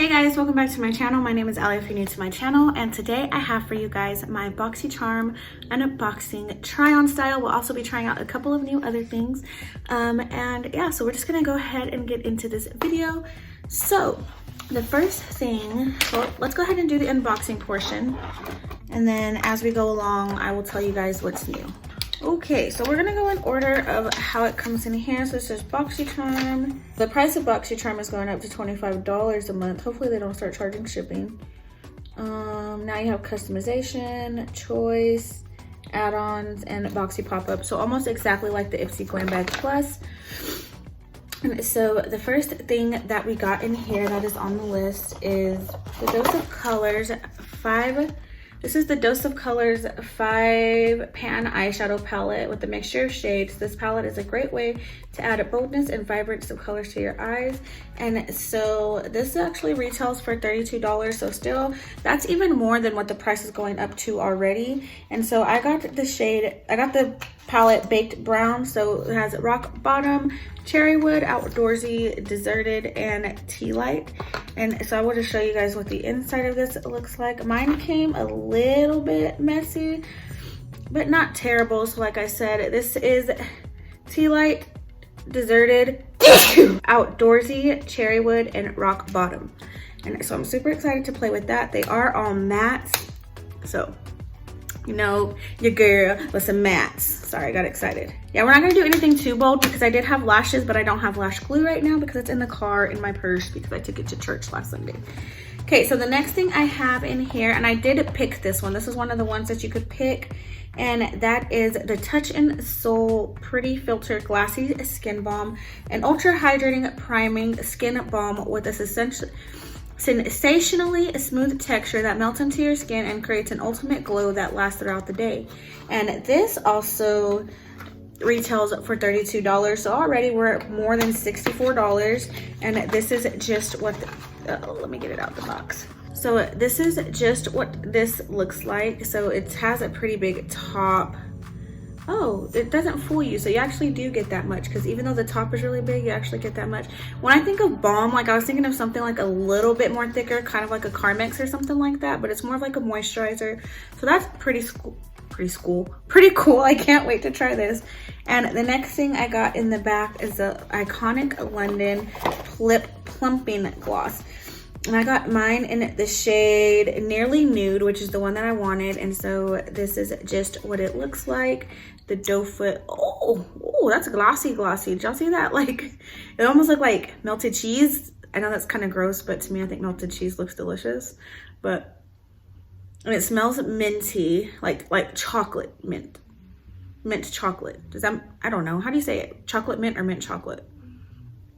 Hey guys, welcome back to my channel. My name is Allie if you're new to my channel, and today I have for you guys my Boxy Charm unboxing try-on style. We'll also be trying out a couple of new other things. And yeah, so we're just gonna go ahead and get into this video. So the first thing, well, let's go ahead and do the unboxing portion. And then as we go along, I will tell you guys what's new. Okay, so we're gonna go in order of how it comes in here. So this is Boxy Charm. The price of Boxy Charm is going up to $25 a month. Hopefully they don't start charging shipping. Now you have customization, choice, add-ons, and Boxy pop-up. So almost exactly like the Ipsy Glam Bag Plus. And so the first thing that we got in here that is on the list is the Dose of Colors 5. This is the Dose of Colors 5 Pan Eyeshadow Palette with a mixture of shades. This palette is a great way to add boldness and vibrance of colors to your eyes. And so this actually retails for $32. So still, that's even more than what the price is going up to already. And so I got the palette Baked Brown. So it has Rock Bottom, Cherry Wood, Outdoorsy, Deserted, and Tea Light. And so I want to show you guys what the inside of this looks like. Mine came a little bit messy, but not terrible. So like I said, this is Tea Light, Deserted, Outdoorsy, Cherry Wood, and Rock Bottom. And so I'm super excited to play with that. They are all mattes. So, you know, your girl with some mattes. Sorry, I got excited. Yeah, we're not gonna do anything too bold because I did have lashes, but I don't have lash glue right now because it's in the car in my purse because I took it to church last Sunday. Okay, so the next thing I have in here, and I did pick this one. This is one of the ones that you could pick, and that is the Touch in Soul Pretty Filter Glassy Skin Balm, an ultra hydrating priming skin balm with a sensationally smooth texture that melts into your skin and creates an ultimate glow that lasts throughout the day. And this also retails for $32. So already we're at more than $64. And this is just what let me get it out the box. So this is just what this looks like. So it has a pretty big top. Oh, it doesn't fool you. So you actually do get that much, because even though the top is really big, you actually get that much. When I think of balm, like I was thinking of something like a little bit more thicker, kind of like a Carmex or something like that, but it's more of like a moisturizer. So that's pretty cool. I can't wait to try this. And the next thing I got in the back is the Iconic London Lip Plumping Gloss. And I got mine in the shade Nearly Nude, which is the one that I wanted. And so this is just what it looks like. The doe foot. Oh, that's glossy. Did y'all see that? Like, it almost looked like melted cheese. I know that's kind of gross, but to me, I think melted cheese looks delicious. But, and it smells minty, like chocolate mint chocolate. Does that, I don't know. How do you say it? Chocolate mint or mint chocolate?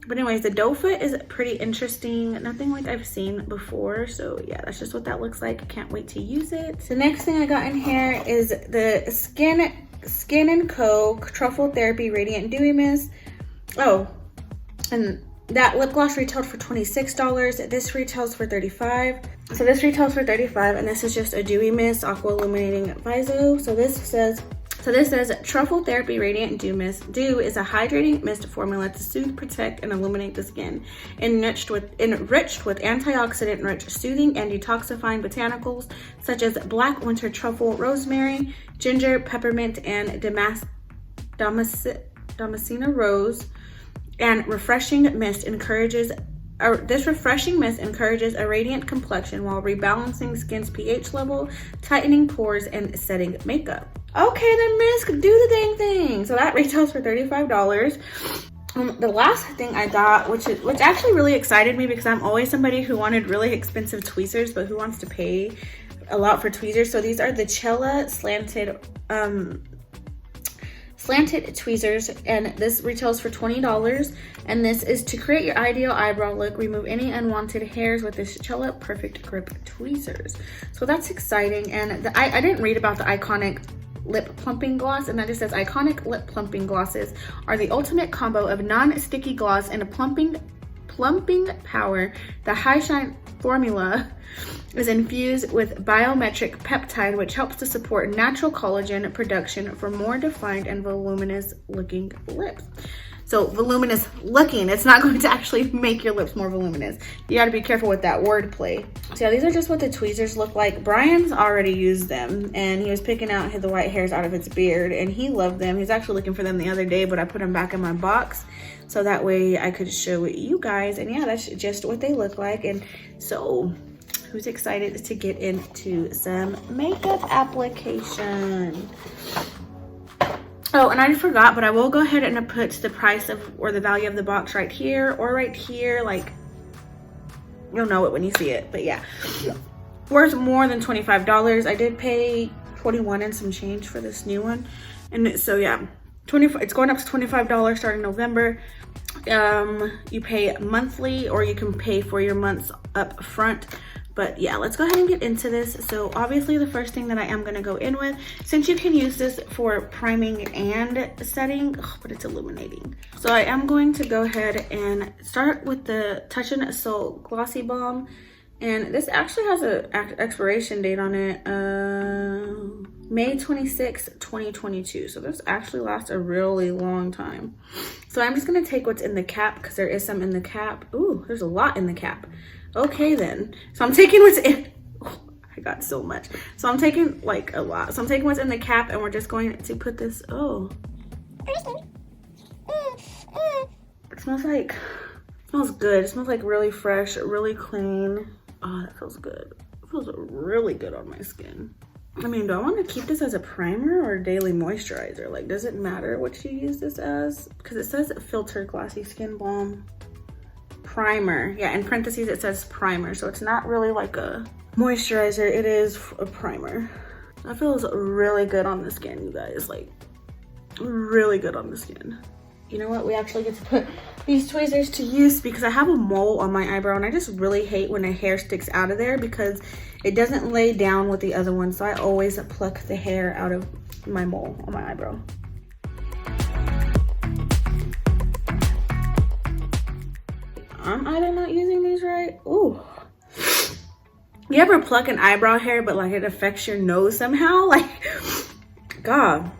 But anyways, the doe foot is pretty interesting. Nothing like I've seen before. So yeah, that's just what that looks like. I can't wait to use it. The next thing I got in here is the Skin & Co. Truffle Therapy Radiant Dewy Mist. Oh, and that lip gloss retailed for $26. This retails for $35. So this retails for $35, and this is just a dewy mist, aqua illuminating viso. So this says Truffle Therapy Radiant Dew Mist. Dew is a hydrating mist formula to soothe, protect, and illuminate the skin. Enriched with antioxidant-rich, soothing, and detoxifying botanicals such as black winter truffle, rosemary, ginger, peppermint, and Damascena rose. And this refreshing mist encourages a radiant complexion while rebalancing skin's pH level, tightening pores, and setting makeup. Okay, the mist do the dang thing. So that retails for $35. The last thing I got, which actually really excited me because I'm always somebody who wanted really expensive tweezers, but who wants to pay a lot for tweezers? So these are the Cella slanted tweezers, and this retails for $20. And this is to create your ideal eyebrow look. Remove any unwanted hairs with this Cella Perfect Grip tweezers. So that's exciting. And I didn't read about the Iconic Lip Plumping Gloss, and that just says Iconic Lip Plumping Glosses are the ultimate combo of non-sticky gloss and a plumping power. The High Shine formula is infused with biometric peptide, which helps to support natural collagen production for more defined and voluminous looking lips. So voluminous looking, it's not going to actually make your lips more voluminous. You got to be careful with that wordplay. So yeah, these are just what the tweezers look like. Brian's already used them, and he was picking out the white hairs out of its beard, and he loved them. He was actually looking for them the other day, but I put them back in my box so that way I could show you guys. And yeah, that's just what they look like. And so who's excited to get into some makeup application? Oh, and I forgot, but I will go ahead and put the price of, or the value of the box right here or right here. Like, you'll know it when you see it, but yeah. Worth more than $25. I did pay $21 and some change for this new one. And so yeah, it's going up to $25 starting November. You pay monthly, or you can pay for your months up front. But yeah, let's go ahead and get into this. So obviously the first thing that I am gonna go in with, since you can use this for priming and setting, but it's illuminating. So I am going to go ahead and start with the Touch and Soul Glossy Balm. And this actually has an expiration date on it, May 26, 2022. So this actually lasts a really long time. So I'm just gonna take what's in the cap, because there is some in the cap. Ooh, there's a lot in the cap. Okay then, so I'm taking what's in, oh, I got so much. So I'm taking like a lot. So I'm taking what's in the cap, and we're just going to put this, oh. It smells like, it smells good. It smells like really fresh, really clean. Oh, that feels good. It feels really good on my skin. I mean, do I want to keep this as a primer or daily moisturizer? Like, does it matter what you use this as? Because it says Filter Glossy Skin Balm Primer. Yeah, in parentheses it says primer, so it's not really like a moisturizer, it is a primer. That feels really good on the skin, you guys, like really good on the skin. You know what, we actually get to put these tweezers to use because I have a mole on my eyebrow, and I just really hate when a hair sticks out of there because it doesn't lay down with the other one. So I always pluck the hair out of my mole on my eyebrow. I'm either not using these right. Ooh. You ever pluck an eyebrow hair, but like it affects your nose somehow? Like, God,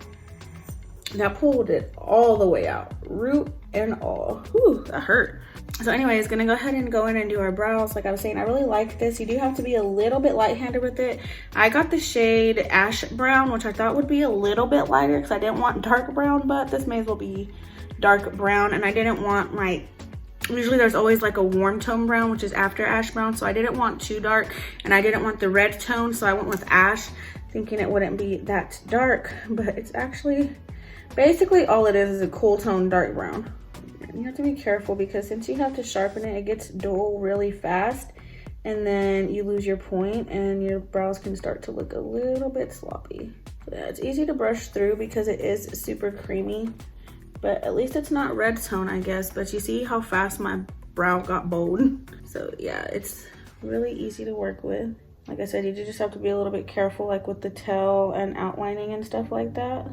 that pulled it all the way out, root and all. Whew, that hurt. So anyways, gonna go ahead and go in and do our brows. Like I was saying, I really like this. You do have to be a little bit light-handed with it. I got the shade Ash Brown, which I thought would be a little bit lighter because I didn't want dark brown, but this may as well be dark brown. And I didn't want like, usually there's always like a warm tone brown, which is after ash brown. So I didn't want too dark, and I didn't want the red tone. So I went with ash, thinking it wouldn't be that dark, but it's actually, basically all it is a cool tone dark brown. And you have to be careful because since you have to sharpen it, it gets dull really fast, and then you lose your point and your brows can start to look a little bit sloppy. So yeah, it's easy to brush through because it is super creamy. But at least it's not red tone, I guess. But you see how fast my brow got bold? So yeah, it's really easy to work with. Like I said, you just have to be a little bit careful, like with the tail and outlining and stuff like that.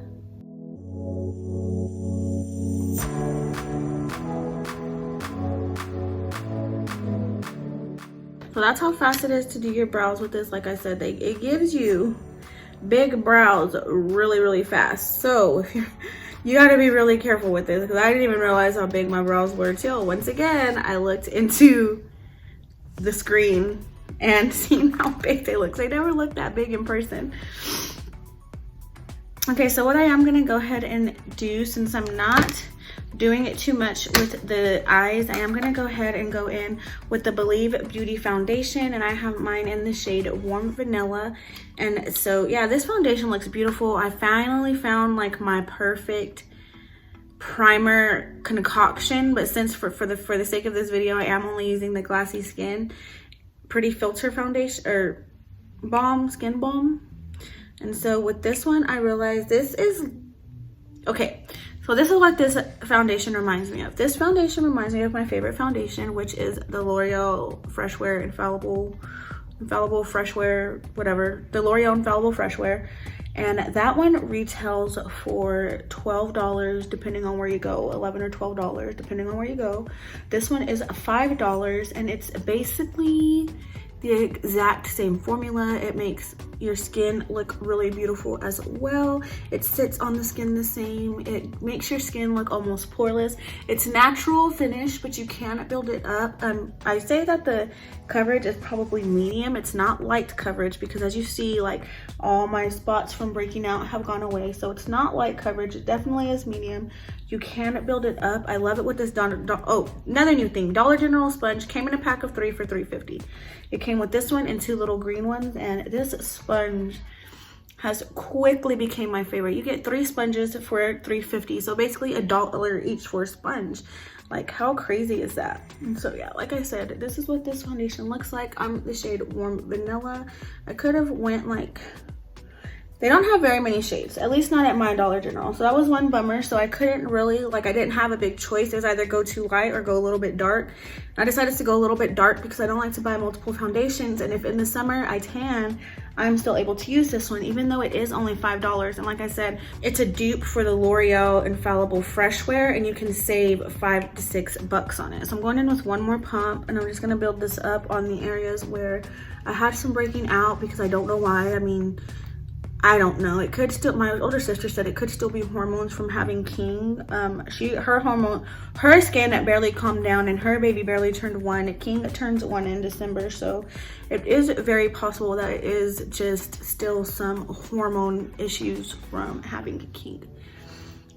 So that's how fast it is to do your brows with this. Like I said, it gives you big brows really, really fast. So if you got to be really careful with this, because I didn't even realize how big my brows were till once again I looked into the screen and seen how big they look. They never look that big in person. Okay, so what I am going to go ahead and do, since I'm not doing it too much with the eyes, I am going to go ahead and go in with the Believe Beauty foundation, and I have mine in the shade Warm Vanilla. And so yeah, this foundation looks beautiful. I finally found like my perfect primer concoction, but since for the sake of this video I am only using the Glassy Skin Pretty Filter foundation or balm, skin balm. And so with this one I realized this is okay. So this is what this foundation reminds me of. This foundation reminds me of my favorite foundation, which is the L'Oreal Freshwear Infallible Freshwear, whatever. The L'Oreal Infallible Freshwear. And that one retails for $12 depending on where you go, $11 or $12 depending on where you go. This one is $5, and it's basically the exact same formula. It makes your skin look really beautiful as well. It sits on the skin the same. It makes your skin look almost poreless. It's natural finish, but you can build it up. I say that the coverage is probably medium. It's not light coverage because as you see, like all my spots from breaking out have gone away. So it's not light coverage. It definitely is medium. You can build it up. I love it with this oh, another new thing. Dollar General sponge came in a pack of 3 for $3.50. It came with this one and 2 little green ones, and this sponge has quickly became my favorite. You get 3 sponges for $3.50, so basically $1 each for a sponge. Like, how crazy is that? And so yeah, like I said, this is what this foundation looks like. I'm the shade Warm Vanilla. I could have went like, they don't have very many shades, at least not at my Dollar General. So that was one bummer. So I couldn't really, like, I didn't have a big choice. It was either go too light or go a little bit dark. I decided to go a little bit dark because I don't like to buy multiple foundations. And if in the summer I tan, I'm still able to use this one, even though it is only $5. And like I said, it's a dupe for the L'Oreal Infallible Fresh Wear, and you can save $5 to $6 on it. So I'm going in with one more pump, and I'm just gonna build this up on the areas where I had some breaking out because I don't know why. I mean, I don't know. It could still, my older sister said it could still be hormones from having King. Her skin that barely calmed down, and her baby barely turned 1. King turns 1 in December. So it is very possible that it is just still some hormone issues from having King.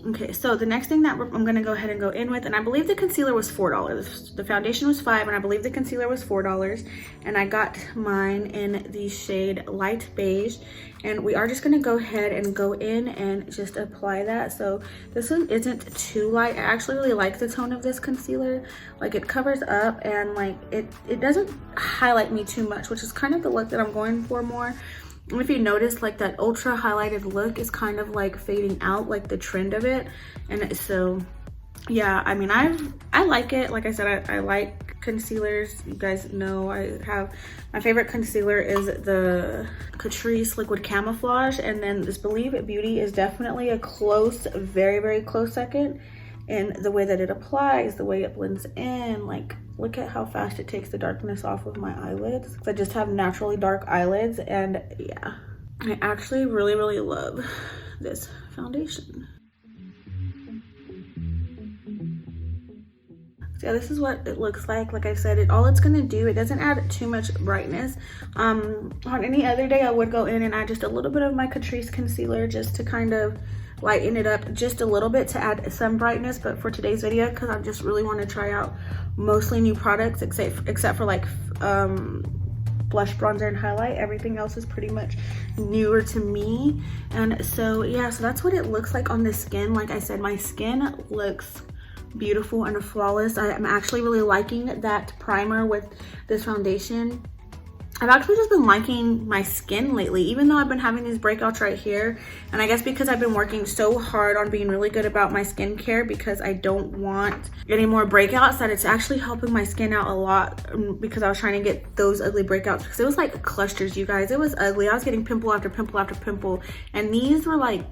Okay, so the next thing that I'm gonna go ahead and go in with, and I believe the concealer was $4. The foundation was $5, and I believe the concealer was $4. And I got mine in the shade Light Beige. And we are just gonna go ahead and go in and just apply that. So this one isn't too light. I actually really like the tone of this concealer. Like, it covers up and like it doesn't highlight me too much, which is kind of the look that I'm going for more. And if you notice, like, that ultra highlighted look is kind of like fading out, like the trend of it. And so yeah, I mean, I like it. Like I said, I like concealers. You guys know I have, my favorite concealer is the Catrice Liquid Camouflage, and then this Believe It Beauty is definitely a close, very, very close second. And the way that it applies, the way it blends in, like, look at how fast it takes the darkness off of my eyelids. I just have naturally dark eyelids, and yeah, I actually really, really love this foundation. So yeah, this is what it looks like. Like I said, all it's gonna do, it doesn't add too much brightness. On any other day, I would go in and add just a little bit of my Catrice concealer just to kind of lighten it up just a little bit to add some brightness. But for today's video, because I just really want to try out mostly new products, except for like blush, bronzer, and highlight, everything else is pretty much newer to me. And so yeah, so that's what it looks like on the skin. Like I said, my skin looks beautiful and flawless. I'm actually really liking that primer with this foundation. I've actually just been liking my skin lately, even though I've been having these breakouts right here. And I guess because I've been working so hard on being really good about my skincare because I don't want any more breakouts, that it's actually helping my skin out a lot, because I was trying to get those ugly breakouts because it was like clusters, you guys. It was ugly. I was getting pimple after pimple after pimple. And these were like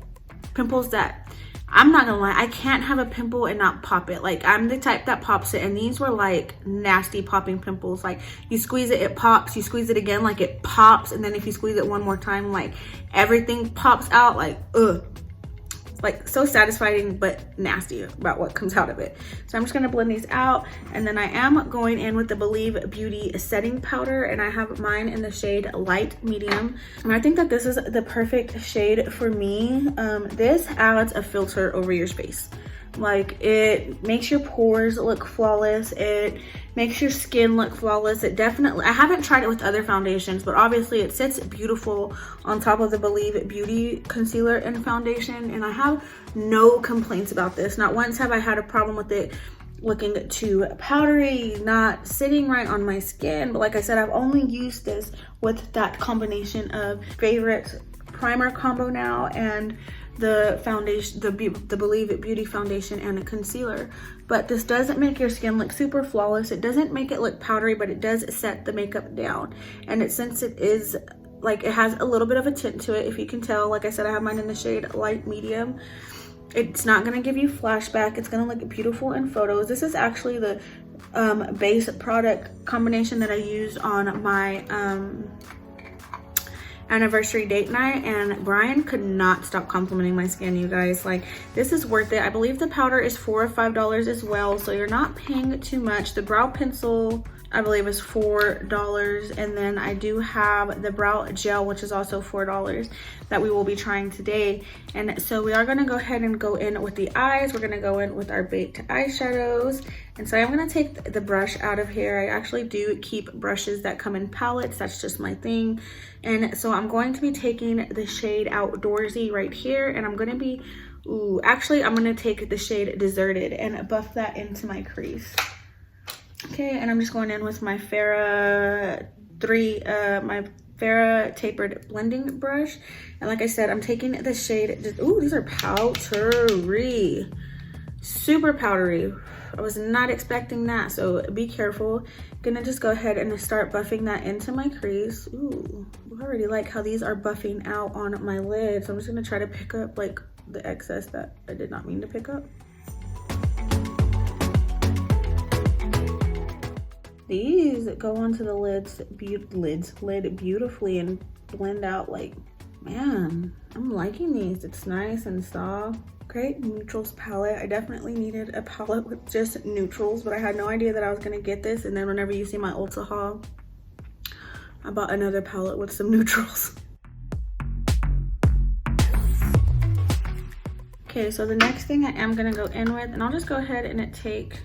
pimples that, I'm not gonna lie, I can't have a pimple and not pop it. Like, I'm the type that pops it, and these were like nasty popping pimples. Like, you squeeze it, it pops. You squeeze it again, like it pops. And then if you squeeze it one more time, like everything pops out. Like, ugh. Like, so satisfying but nasty about what comes out of it. So I'm just gonna blend these out, and then I am going in with the Believe Beauty setting powder, and I have mine in the shade Light Medium, and I think that this is the perfect shade for me. This adds a filter over your face. Like, it makes your pores look flawless. It makes your skin look flawless. It definitely, I haven't tried it with other foundations, but obviously it sits beautiful on top of the Believe It Beauty concealer and foundation, and I have no complaints about this. Not once have I had a problem with it looking too powdery, not sitting right on my skin. But like I said, I've only used this with that combination of favorite primer combo now, and the foundation, the Believe It Beauty foundation and a concealer. But this doesn't make your skin look super flawless. It doesn't make it look powdery, but it does set the makeup down. And since it is like, it has a little bit of a tint to it, if you can tell. Like I said, I have mine in the shade Light Medium. It's not gonna give you flashback. It's gonna look beautiful in photos. This is actually the base product combination that I used on my anniversary date night, and Brian could not stop complimenting my skin, you guys. Like, this is worth it. I believe the powder is $4 or $5 as well, so you're not paying too much. The brow pencil, I believe, is $4, and then I do have the brow gel, which is also $4, that we will be trying today. And so we are going to go ahead and go in with the eyes. We're going to go in with our baked eyeshadows. And so I'm going to take the brush out of here. I actually do keep brushes that come in palettes. That's just my thing. And so I'm going to be taking the shade Outdoorsy right here, and I'm going to be, actually I'm going to take the shade Deserted and buff that into my crease. Okay, and I'm just going in with my Farrah tapered blending brush. And like I said, I'm taking the shade, these are powdery, super powdery. I was not expecting that, so be careful. Gonna just go ahead and start buffing that into my crease. Ooh, I already like how these are buffing out on my lid, so I'm just gonna try to pick up like the excess that I did not mean to pick up. These go onto the lid beautifully and blend out. Like, man, I'm liking these. It's nice and soft. Great neutrals palette. I definitely needed a palette with just neutrals, but I had no idea that I was gonna get this. And then whenever you see my Ulta haul, I bought another palette with some neutrals. Okay, so the next thing I am gonna go in with, and I'll just go ahead and take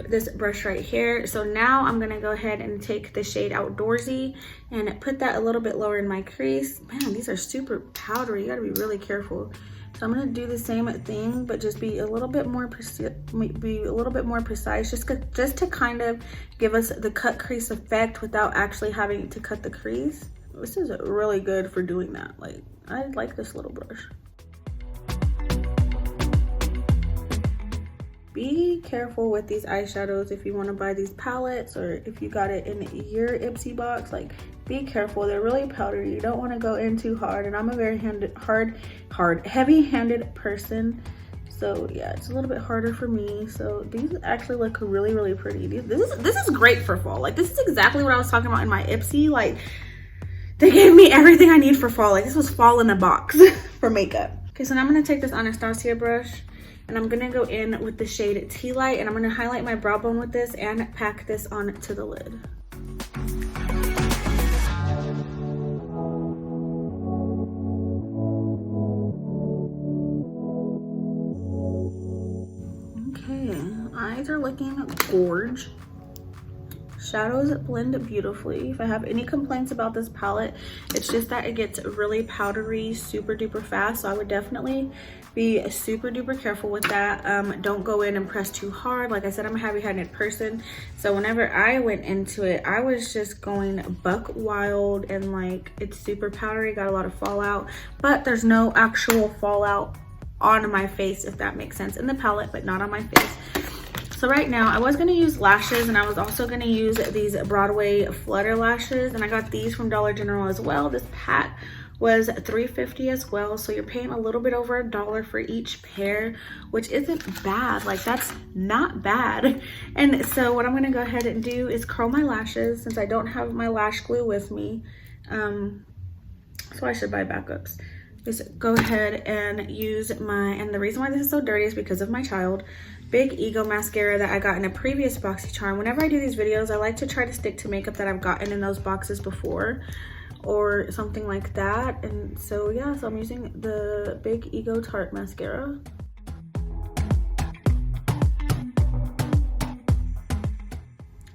this brush right here. So now I'm gonna go ahead and take the shade Outdoorsy and put that a little bit lower in my crease. Man, these are super powdery. You gotta be really careful. So I'm gonna do the same thing, but just be a little bit more precise, just to kind of give us the cut crease effect without actually having to cut the crease. This is really good for doing that. Like, I like this little brush. Be careful with these eyeshadows if you want to buy these palettes, or if you got it in your Ipsy box. Like, be careful, they're really powdery. You don't want to go in too hard, and I'm a very heavy-handed person, so yeah, it's a little bit harder for me. So these actually look really, really pretty. This is great for fall. Like, this is exactly what I was talking about in my Ipsy. Like, they gave me everything I need for fall. Like, this was fall in a box for makeup. Okay, so now I'm gonna take this Anastasia brush, and I'm gonna go in with the shade Tea Light, and I'm gonna highlight my brow bone with this and pack this onto the lid. Okay, eyes are looking gorge. Shadows blend beautifully. If I have any complaints about this palette, it's just that it gets really powdery super duper fast. So I would definitely be super duper careful with that. Don't go in and press too hard. Like I said, I'm a heavy-handed person. So whenever I went into it, I was just going buck wild, and like, it's super powdery, got a lot of fallout, but there's no actual fallout on my face, if that makes sense, in the palette, but not on my face. So right now, I was gonna use lashes, and I was also gonna use these Broadway Flutter lashes, and I got these from Dollar General as well. This pack was $3.50 as well, so you're paying a little bit over $1 for each pair, which isn't bad. Like, that's not bad. And so what I'm gonna go ahead and do is curl my lashes, since I don't have my lash glue with me. So I should buy backups. Just go ahead and use and the reason why this is so dirty is because of my child, Big Ego mascara that I got in a previous Boxy charm. Whenever I do these videos, I like to try to stick to makeup that I've gotten in those boxes before, or something like that. And so yeah, so I'm using the Big Ego Tarte mascara.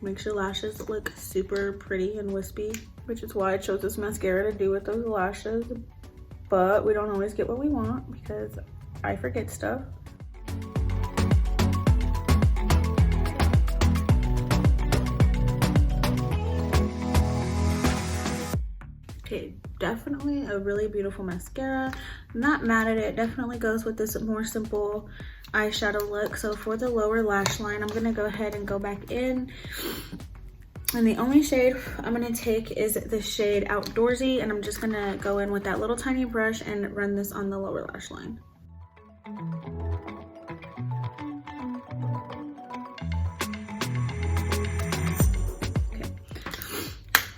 Makes your lashes look super pretty and wispy, which is why I chose this mascara to do with those lashes. But we don't always get what we want, because I forget stuff. Okay, definitely a really beautiful mascara. I'm not mad at it. Definitely goes with this more simple eyeshadow look. So for the lower lash line, I'm gonna go ahead and go back in. And the only shade I'm gonna take is the shade Outdoorsy, and I'm just gonna go in with that little tiny brush and run this on the lower lash line.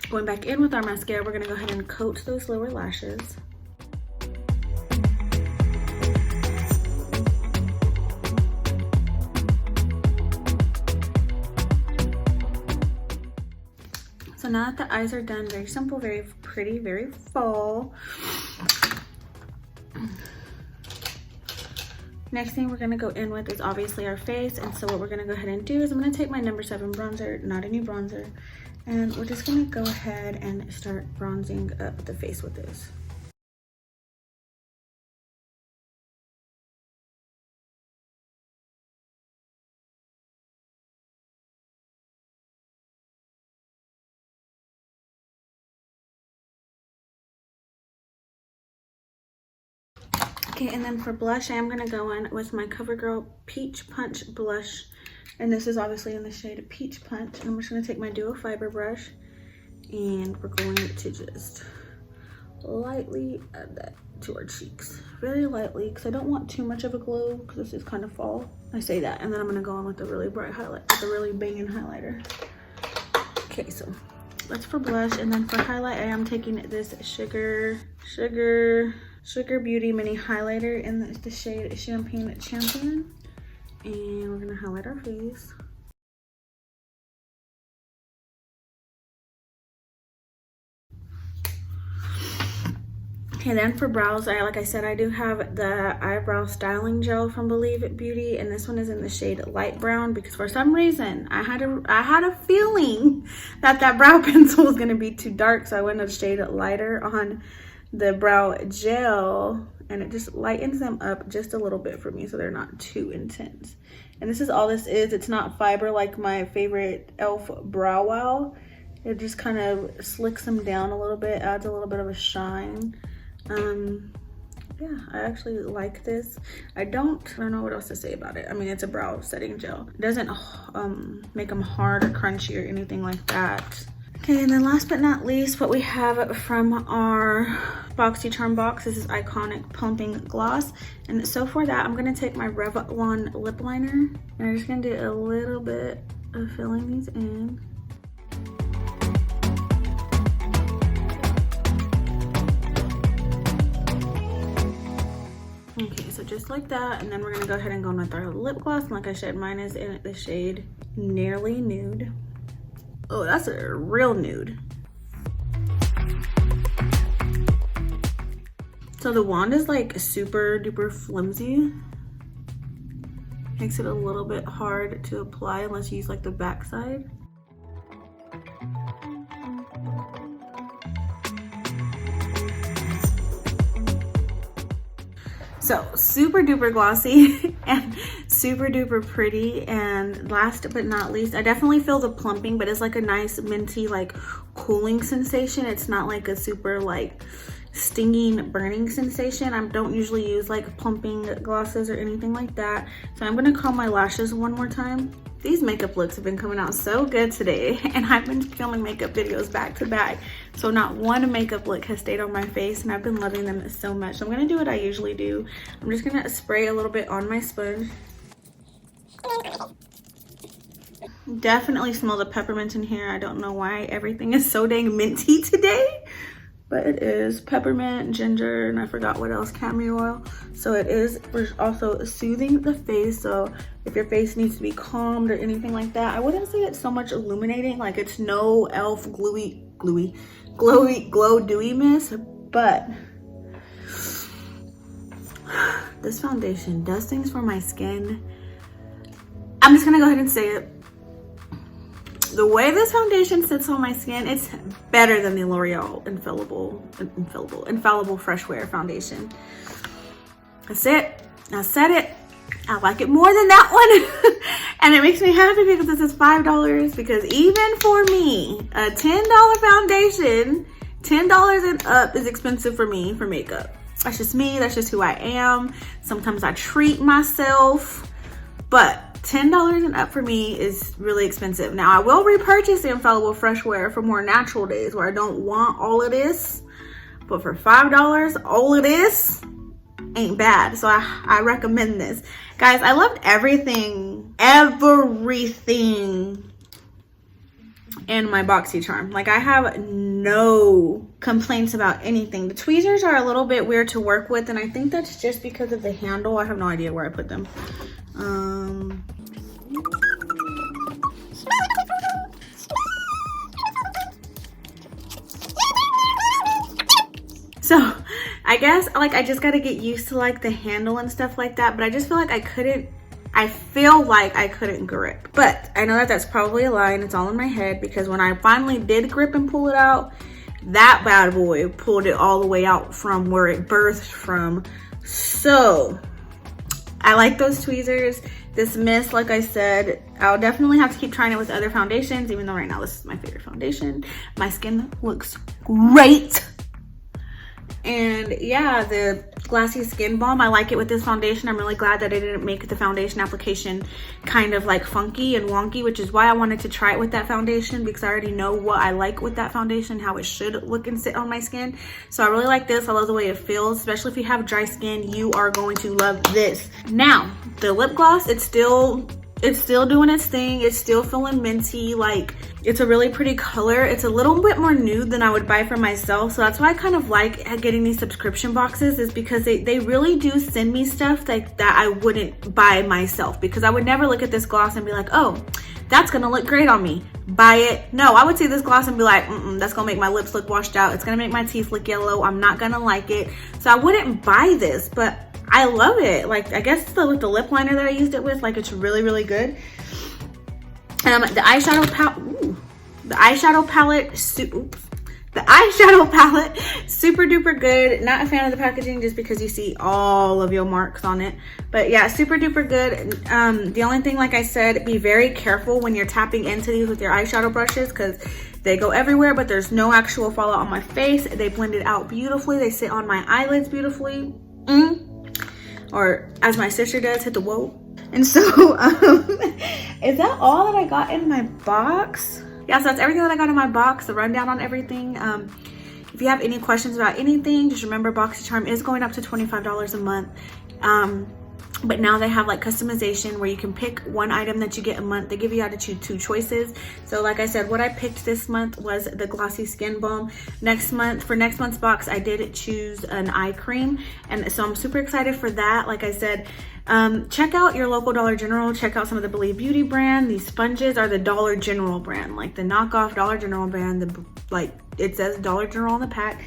Going back in with our mascara, we're gonna go ahead and coat those lower lashes. So now that the eyes are done, very simple, very pretty, very fall. Next thing we're gonna go in with is obviously our face. And so what we're gonna go ahead and do is I'm gonna take my number 7 bronzer, not a new bronzer, and we're just gonna go ahead and start bronzing up the face with this. Okay, and then for blush, I am gonna go in with my CoverGirl Peach Punch blush. And this is obviously in the shade Peach Punch. And I'm just gonna take my duo fiber brush and we're going to just lightly add that to our cheeks. Very lightly, because I don't want too much of a glow because this is kind of fall. I say that, and then I'm gonna go in with a really bright highlight, with a really banging highlighter. Okay, so that's for blush. And then for highlight, I am taking this Sugar Beauty mini highlighter in the shade Champagne Champion, and we're gonna highlight our face. Okay, then for brows, like I said, I do have the eyebrow styling gel from Believe It Beauty, and this one is in the shade light brown because for some reason I had a feeling that brow pencil was gonna be too dark, so I went a shade lighter on the brow gel, and it just lightens them up just a little bit for me so they're not too intense. And this is all this is. It's not fiber like my favorite e.l.f. Brow Wow. It just kind of slicks them down a little bit, adds a little bit of a shine. Yeah, I actually like this. I don't know what else to say about it. I mean, it's a brow setting gel. It doesn't make them hard or crunchy or anything like that. Okay, and then last but not least, what we have from our BoxyCharm box, this is Iconic Pumping Gloss. And so for that, I'm gonna take my Revlon lip liner, and I'm just gonna do a little bit of filling these in. Okay, so just like that, and then we're gonna go ahead and go in with our lip gloss. And like I said, mine is in the shade Nearly Nude. Oh, that's a real nude. So the wand is like super duper flimsy. Makes it a little bit hard to apply unless you use like the back side. So super duper glossy and super duper pretty. And last but not least, I definitely feel the plumping, but it's like a nice minty like cooling sensation. It's not like a super like stinging burning sensation. I don't usually use like plumping glosses or anything like that. So I'm gonna comb my lashes one more time. These makeup looks have been coming out so good today, and I've been filming makeup videos back to back, so not one makeup look has stayed on my face, and I've been loving them so much. So I'm gonna do what I usually do. I'm just gonna spray a little bit on my sponge. Definitely smell the peppermint in here. I don't know why everything is so dang minty today, but it is peppermint, ginger, and I forgot what else, cameo oil. So it is also soothing the face. So if your face needs to be calmed or anything like that, I wouldn't say it's so much illuminating. Like it's no e.l.f. glow dewy mist, but this foundation does things for my skin. I'm just gonna go ahead and say it. The way this foundation sits on my skin, it's better than the L'Oreal Infallible Fresh Wear foundation. That's it. I said it. I like it more than that one. And it makes me happy because this is $5, because even for me, a $10 foundation, $10 and up is expensive for me for makeup. That's just me. That's just who I am. Sometimes I treat myself, but $10 and up for me is really expensive. Now I will repurchase the Infallible Fresh Wear for more natural days where I don't want all of this, but for $5, all of this ain't bad. So I recommend this. Guys, I loved everything and my BoxyCharm. Like, I have no complaints about anything. The tweezers are a little bit weird to work with, and I think that's just because of the handle. I have no idea where I put them. So I guess like I just gotta get used to like the handle and stuff like that, but I just feel like I feel like I couldn't grip. But I know that that's probably a lie and it's all in my head, because when I finally did grip and pull it out, that bad boy pulled it all the way out from where it birthed from. So I like those tweezers. This mist, like I said, I'll definitely have to keep trying it with other foundations, even though right now this is my favorite foundation. My skin looks great. And yeah, the Glassy Skin Balm, I like it with this foundation. I'm really glad that I didn't make the foundation application kind of like funky and wonky, which is why I wanted to try it with that foundation, because I already know what I like with that foundation, how it should look and sit on my skin. So I really like this. I love the way it feels, especially if you have dry skin. You are going to love this. Now, the lip gloss, it's still doing its thing. It's still feeling minty. Like, it's a really pretty color. It's a little bit more nude than I would buy for myself. So that's why I kind of like getting these subscription boxes, is because they really do send me stuff like that I wouldn't buy myself, because I would never look at this gloss and be like, oh, that's gonna look great on me, buy it. No, I would see this gloss and be like, that's gonna make my lips look washed out. It's gonna make my teeth look yellow. I'm not gonna like it. So I wouldn't buy this, but I love it. Like, I guess the lip liner that I used it with, like, it's really, really good. The eyeshadow palette, super duper good. Not a fan of the packaging just because you see all of your marks on it. But yeah, super duper good. The only thing, like I said, be very careful when you're tapping into these with your eyeshadow brushes, because they go everywhere, but there's no actual fallout on my face. They blend it out beautifully. They sit on my eyelids beautifully. Or as my sister does, hit the whoa. And so is that all that I got in my box? Yeah, so that's everything that I got in my box, the rundown on everything. If you have any questions about anything, just remember BoxyCharm is going up to $25 a month. But now they have like customization where you can pick one item that you get a month. They give you how to choose 2 choices. So like I said, what I picked this month was the Glossy Skin Balm. For next month's box, I did choose an eye cream. And so I'm super excited for that. Like I said, check out your local Dollar General. Check out some of the Believe Beauty brand. These sponges are the Dollar General brand, like the knockoff Dollar General brand. It says Dollar General on the pack.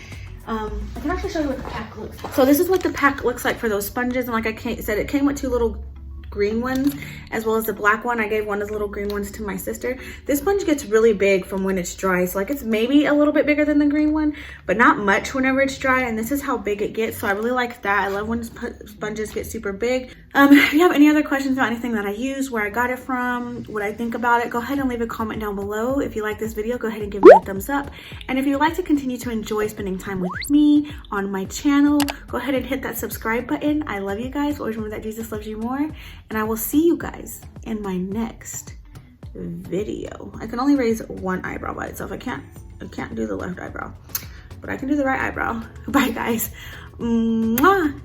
I can actually show you what the pack looks like. So this is what the pack looks like for those sponges. And like I said, it came with 2 little green ones as well as the black one. I gave one of the little green ones to my sister. This sponge gets really big from when it's dry. So like it's maybe a little bit bigger than the green one, but not much whenever it's dry. And this is how big it gets. So I really like that. I love when sponges get super big. If you have any other questions about anything that I use, where I got it from, what I think about it, go ahead and leave a comment down below. If you like this video, go ahead and give me a thumbs up. And if you'd like to continue to enjoy spending time with me on my channel, go ahead and hit that subscribe button. I love you guys. Always remember that Jesus loves you more. And I will see you guys in my next video. I can only raise one eyebrow by itself. I can't do the left eyebrow, but I can do the right eyebrow. Bye guys. Mwah.